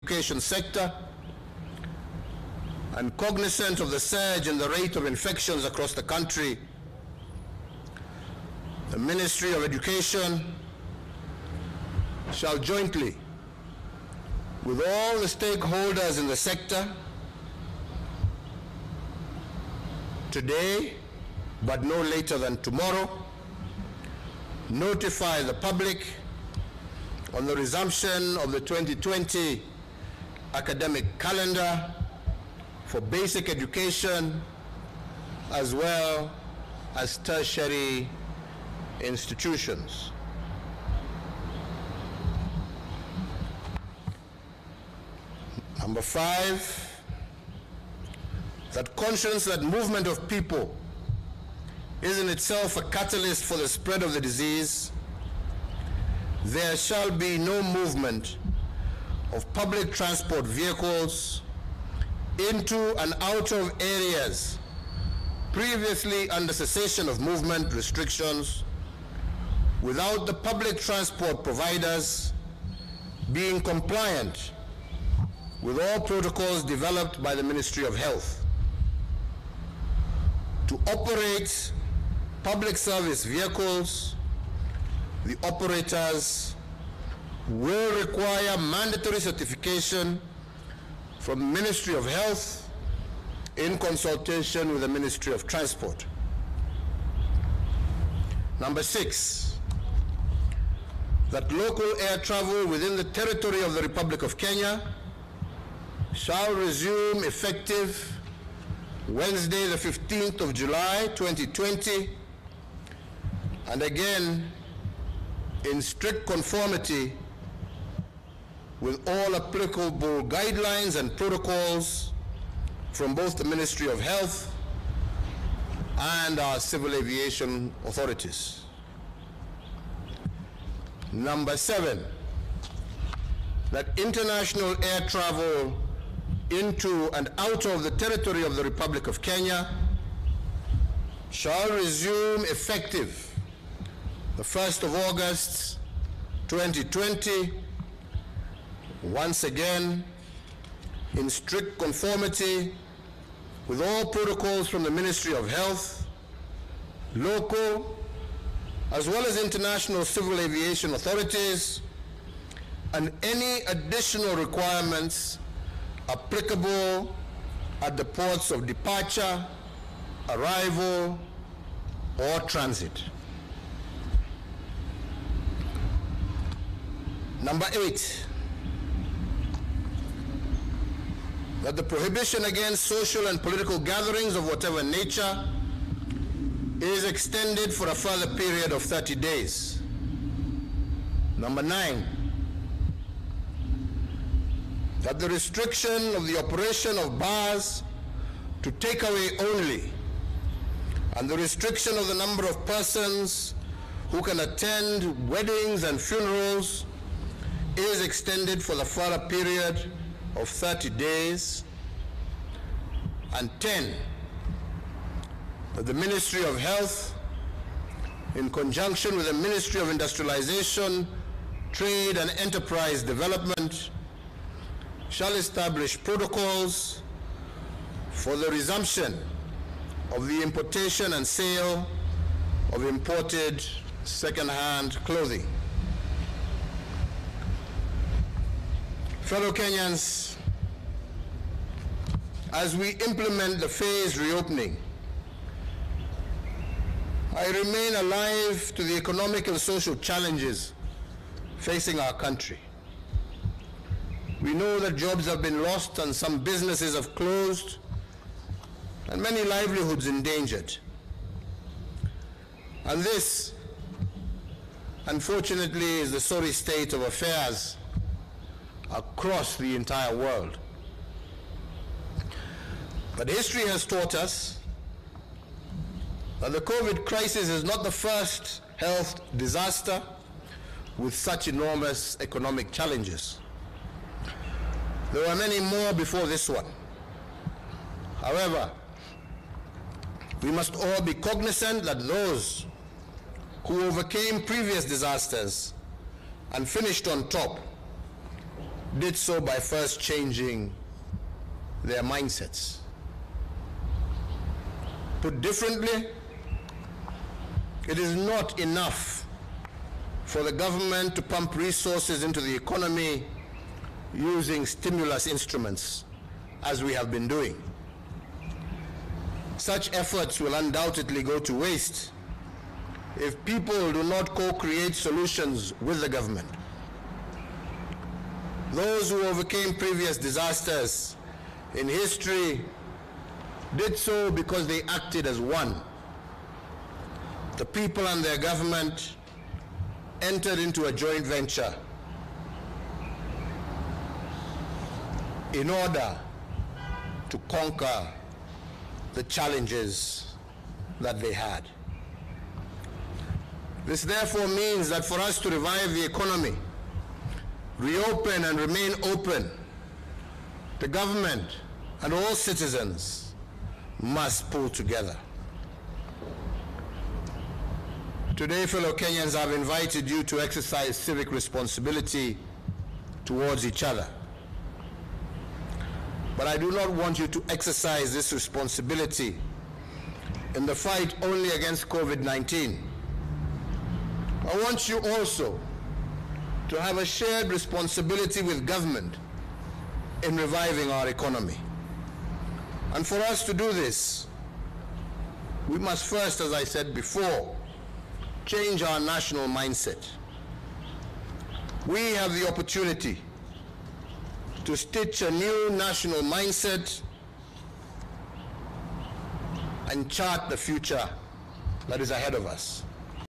education sector, and cognizant of the surge in the rate of infections across the country, the Ministry of Education shall jointly, with all the stakeholders in the sector, today, but no later than tomorrow, notify the public on the resumption of the 2020 academic calendar for basic education as well as tertiary institutions. Number 5, that conscious that movement of people is in itself a catalyst for the spread of the disease, there shall be no movement of public transport vehicles into and out of areas previously under cessation of movement restrictions without the public transport providers being compliant with all protocols developed by the Ministry of Health. To operate public service vehicles, the operators will require mandatory certification from the Ministry of Health in consultation with the Ministry of Transport. Number 6, that local air travel within the territory of the Republic of Kenya shall resume effective Wednesday, the 15th of July, 2020, and again, in strict conformity with all applicable guidelines and protocols from both the Ministry of Health and our civil aviation authorities. Number 7, that international air travel into and out of the territory of the Republic of Kenya shall resume effective the 1st of August 2020, once again in strict conformity with all protocols from the Ministry of Health, local as well as international civil aviation authorities, and any additional requirements applicable at the ports of departure, arrival, or transit. Number 8, that the prohibition against social and political gatherings of whatever nature is extended for a further period of 30 days. Number 9, that the restriction of the operation of bars to takeaway only and the restriction of the number of persons who can attend weddings and funerals is extended for the further period of 30 days. And 10, that the Ministry of Health, in conjunction with the Ministry of Industrialization, Trade and Enterprise Development, shall establish protocols for the resumption of the importation and sale of imported second-hand clothing. Fellow Kenyans, as we implement the phased reopening, I remain alive to the economic and social challenges facing our country. We know that jobs have been lost and some businesses have closed and many livelihoods endangered. And this, unfortunately, is the sorry state of affairs across the entire world. But history has taught us that the COVID crisis is not the first health disaster with such enormous economic challenges. There were many more before this one. However, we must all be cognizant that those who overcame previous disasters and finished on top did so by first changing their mindsets. Put differently, it is not enough for the government to pump resources into the economy using stimulus instruments, as we have been doing. Such efforts will undoubtedly go to waste if people do not co-create solutions with the government. Those who overcame previous disasters in history did so because they acted as one. The people and their government entered into a joint venture in order to conquer the challenges that they had. This therefore means that for us to revive the economy, reopen and remain open, the government and all citizens must pull together. Today, fellow Kenyans, I've invited you to exercise civic responsibility towards each other. But I do not want you to exercise this responsibility in the fight only against COVID-19. I want you also to have a shared responsibility with government in reviving our economy. And for us to do this, we must first, as I said before, change our national mindset. We have the opportunity to stitch a new national mindset and chart the future that is ahead of us.